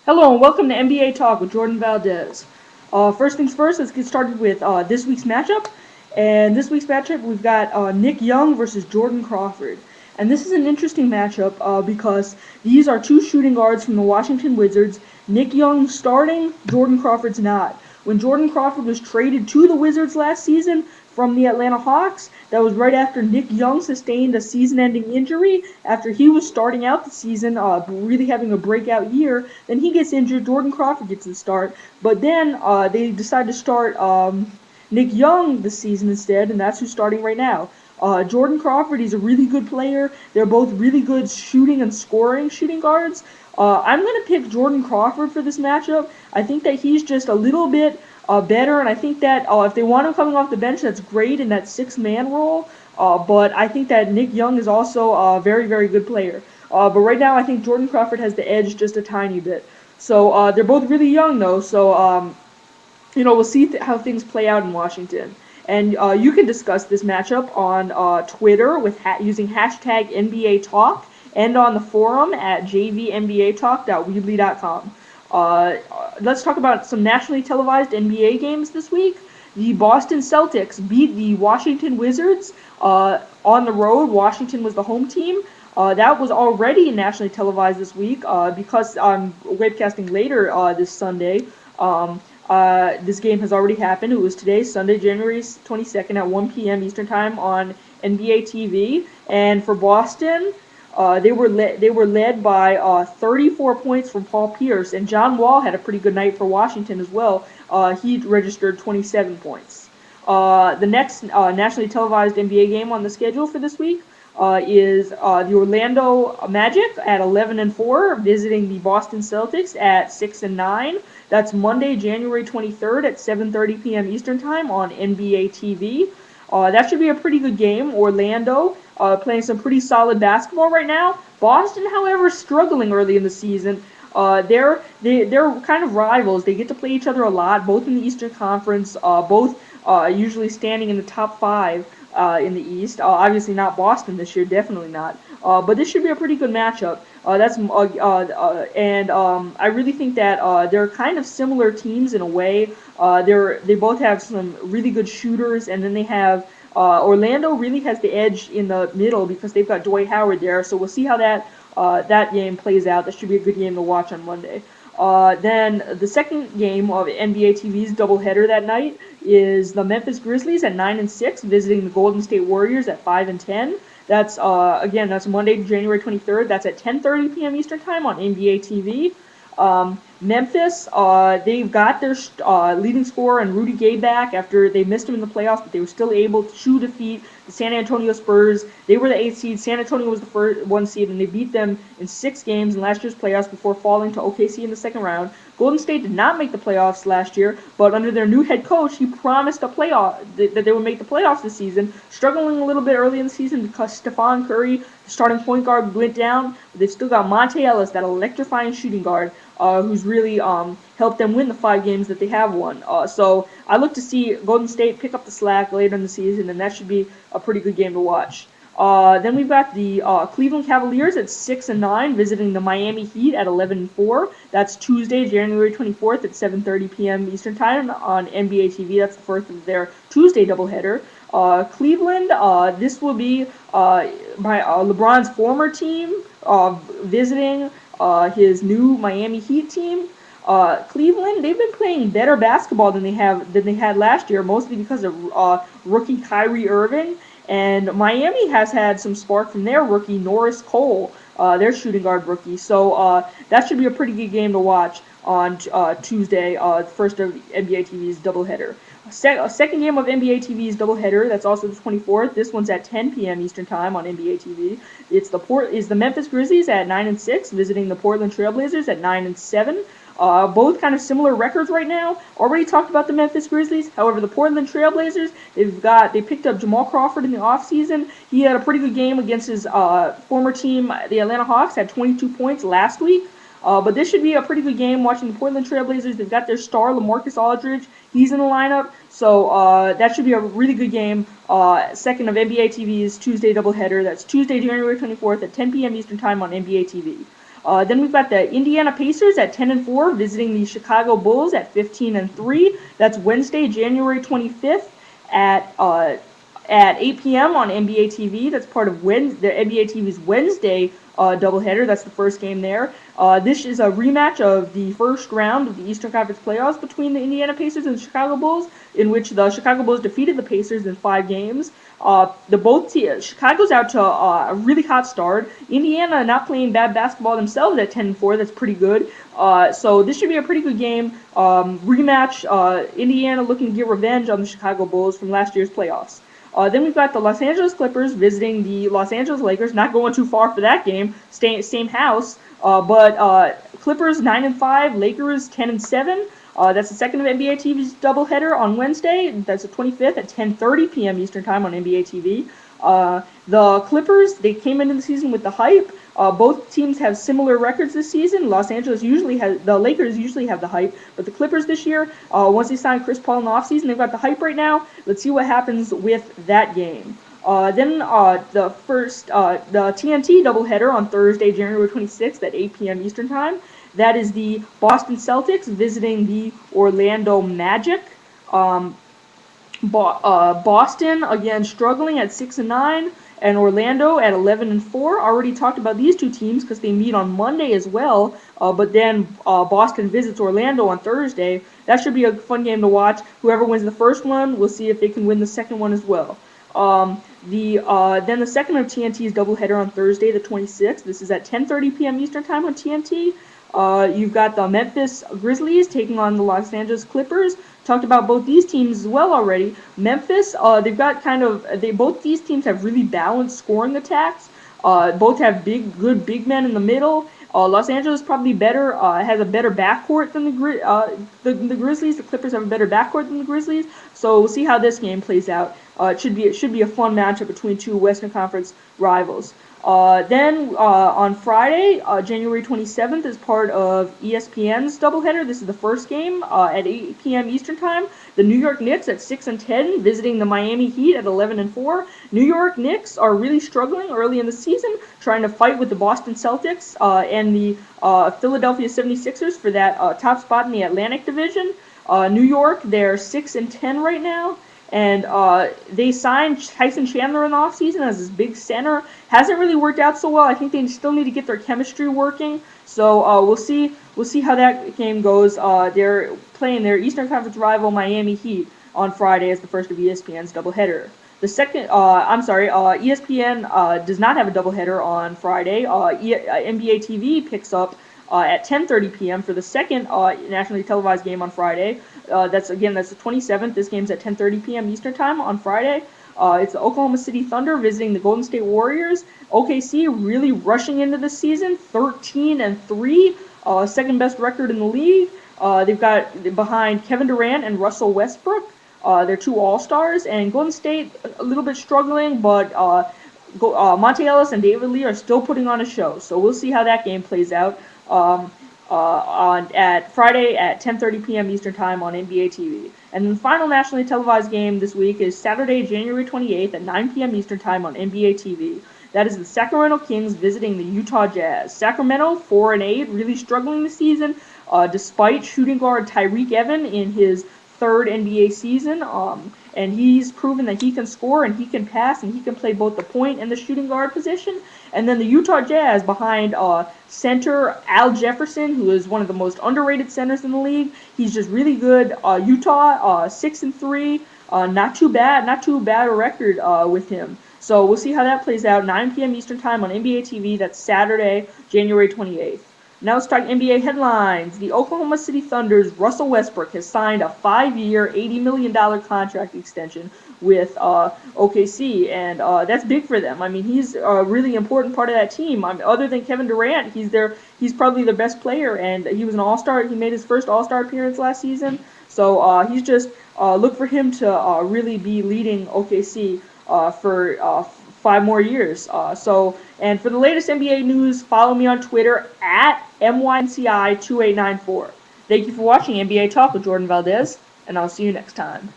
Hello and welcome to NBA Talk with Jordan Valdez. First things first, let's get started with this week's matchup. And this week's matchup, we've got Nick Young versus Jordan Crawford. And this is an interesting matchup because these are two shooting guards from the Washington Wizards. Nick Young starting, Jordan Crawford's not. When Jordan Crawford was traded to the Wizards last season from the Atlanta Hawks, that was right after Nick Young sustained a season-ending injury after he was starting out the season, really having a breakout year. Then he gets injured. Jordan Crawford gets the start, but then they decide to start Nick Young this season instead, and that's who's starting right now. Jordan Crawford, he's a really good player. They're both really good shooting and scoring shooting guards. I'm going to pick Jordan Crawford for this matchup. I think that he's just a little bit better, and I think that if they want him coming off the bench, that's great in that six-man role. But I think that Nick Young is also a very, very good player. But right now, I think Jordan Crawford has the edge just a tiny bit. So they're both really young, though. So we'll see how things play out in Washington. And you can discuss this matchup on Twitter with using hashtag NBA Talk and on the forum at jvnbatalk.weebly.com. Let's talk about some nationally televised NBA games this week. The Boston Celtics beat the Washington Wizards on the road. Washington was the home team. That was already nationally televised this week because I'm webcasting later this Sunday. This game has already happened. It was today, Sunday, January 22nd at 1 p.m. Eastern Time on NBA TV. And for Boston, they were led by 34 points from Paul Pierce, and John Wall had a pretty good night for Washington as well. He registered 27 points. The next nationally televised NBA game on the schedule for this week is the Orlando Magic at 11-4 visiting the Boston Celtics at 6-9. That's Monday, January 23rd at 7:30 p.m. Eastern Time on NBA TV. That should be a pretty good game. Orlando playing some pretty solid basketball right now. Boston, however, struggling early in the season. They're kind of rivals. They get to play each other a lot, both in the Eastern Conference, both usually standing in the top five in the East. Obviously not Boston this year, definitely not. But this should be a pretty good matchup. I really think that they're kind of similar teams in a way. They both have some really good shooters, and then they have Orlando really has the edge in the middle because they've got Dwight Howard there. So we'll see how that game plays out. That should be a good game to watch on Monday. Then the second game of NBA TV's doubleheader that night is the Memphis Grizzlies at 9-6 visiting the Golden State Warriors at 5-10. That's that's Monday, January 23rd. That's at 10:30 p.m. Eastern Time on NBA TV. Memphis, they've got their leading scorer and Rudy Gay back after they missed him in the playoffs, but they were still able to defeat the San Antonio Spurs. They were the 8th seed. San Antonio was the first 1 seed, and they beat them in 6 games in last year's playoffs before falling to OKC in the second round. Golden State did not make the playoffs last year, but under their new head coach, he promised that they would make the playoffs this season. Struggling a little bit early in the season because Stephen Curry, the starting point guard, went down. But they've still got Monte Ellis, that electrifying shooting guard, who's really helped them win the 5 games that they have won. So I look to see Golden State pick up the slack later in the season, and that should be a pretty good game to watch. Then we've got the Cleveland Cavaliers at 6-9 visiting the Miami Heat at 11-4. That's Tuesday, January 24th at 7:30 p.m. Eastern Time on NBA TV. That's the first of their Tuesday doubleheader. Cleveland, this will be LeBron's former team visiting his new Miami Heat team. Cleveland, they've been playing better basketball than they had last year, mostly because of rookie Kyrie Irving. And Miami has had some spark from their rookie Norris Cole, their shooting guard rookie. So that should be a pretty good game to watch on Tuesday, first of NBA TV's doubleheader. Second game of NBA TV's doubleheader. That's also the 24th. This one's at 10 p.m. Eastern Time on NBA TV. It's the Memphis Grizzlies at 9-6 visiting the Portland Trailblazers at 9-7. Both kind of similar records right now. Already talked about the Memphis Grizzlies. However, the Portland Trailblazers, they picked up Jamal Crawford in the offseason. He had a pretty good game against his former team, the Atlanta Hawks, had 22 points last week. But this should be a pretty good game watching the Portland Trailblazers. They've got their star, LaMarcus Aldridge. He's in the lineup. So that should be a really good game. Second of NBA TV's Tuesday doubleheader. That's Tuesday, January 24th at 10 p.m. Eastern Time on NBA TV. Then we've got the Indiana Pacers at 10-4 visiting the Chicago Bulls at 15-3. That's Wednesday, January 25th at 8 p.m. on NBA TV. That's part of the NBA TV's Wednesday doubleheader. That's the first game there. This is a rematch of the first round of the Eastern Conference playoffs between the Indiana Pacers and the Chicago Bulls, in which the Chicago Bulls defeated the Pacers in 5 games. Chicago's out to a really hot start. Indiana not playing bad basketball themselves at 10-4. That's pretty good. So this should be a pretty good game. Rematch. Indiana looking to get revenge on the Chicago Bulls from last year's playoffs. Then we've got the Los Angeles Clippers visiting the Los Angeles Lakers. Not going too far for that game. Same house. But Clippers 9-5, Lakers 10-7. That's the second of NBA TV's doubleheader on Wednesday. That's the 25th at 10:30 p.m. Eastern Time on NBA TV. The Clippers, they came into the season with the hype. Both teams have similar records this season. The Lakers usually have the hype, but the Clippers this year, once they signed Chris Paul in the offseason, they've got the hype right now. Let's see what happens with that game. Then the TNT doubleheader on Thursday, January 26th at 8 p.m. Eastern Time. That is the Boston Celtics visiting the Orlando Magic. Boston again struggling at 6-9, and Orlando at 11-4. Already talked about these two teams because they meet on Monday as well. But then Boston visits Orlando on Thursday. That should be a fun game to watch. Whoever wins the first one, we'll see if they can win the second one as well. Then the second of TNT's doubleheader on Thursday, the 26th. This is at 10:30 p.m. Eastern Time on TNT. You've got the Memphis Grizzlies taking on the Los Angeles Clippers. Talked about both these teams as well already. Memphis, both these teams have really balanced scoring attacks. Both have good big men in the middle. Los Angeles probably has a better backcourt than the Grizzlies. The Clippers have a better backcourt than the Grizzlies. So we'll see how this game plays out. It should be a fun matchup between two Western Conference rivals. Then on Friday, January 27th, is part of ESPN's doubleheader. This is the first game at 8 p.m. Eastern Time. The New York Knicks at 6-10, visiting the Miami Heat at 11-4. New York Knicks are really struggling early in the season, trying to fight with the Boston Celtics and the Philadelphia 76ers for that top spot in the Atlantic Division. New York, they're 6-10 right now. And they signed Tyson Chandler in the offseason as this big center. Hasn't really worked out so well. I think they still need to get their chemistry working. So we'll see how that game goes. They're playing their Eastern Conference rival Miami Heat on Friday as the first of ESPN's doubleheader. The second, ESPN does not have a doubleheader on Friday. NBA TV picks up at 10:30 p.m. for the second nationally televised game on Friday. That's the 27th. This game's at 10:30 p.m. Eastern Time on Friday. It's the Oklahoma City Thunder visiting the Golden State Warriors. OKC really rushing into the season, 13-3, second best record in the league. They've got behind Kevin Durant and Russell Westbrook. They're two All-Stars, and Golden State a little bit struggling, but Monte Ellis and David Lee are still putting on a show. So we'll see how that game plays out. At Friday at 10:30 p.m. Eastern Time on NBA TV. And the final nationally televised game this week is Saturday, January 28th at 9 p.m. Eastern Time on NBA TV. That is the Sacramento Kings visiting the Utah Jazz. Sacramento 4-8, really struggling this season, despite shooting guard Tyreke Evans in his third NBA season. And he's proven that he can score and he can pass and he can play both the point and the shooting guard position. And then the Utah Jazz behind center Al Jefferson, who is one of the most underrated centers in the league. He's just really good. Utah 6-3, not too bad a record with him. So we'll see how that plays out. 9 p.m. Eastern Time on NBA TV. That's Saturday, January 28th. Now let's talk NBA headlines. The Oklahoma City Thunder's Russell Westbrook has signed a 5-year, $80 million contract extension with OKC, and that's big for them. I mean, he's a really important part of that team. Other than Kevin Durant, he's probably the best player, and he was an All-Star. He made his first All-Star appearance last season, so he's just look for him to really be leading OKC for 5 more years. And for the latest NBA news, follow me on Twitter at MYNCI2894. Thank you for watching NBA Talk with Jordan Valdez, and I'll see you next time.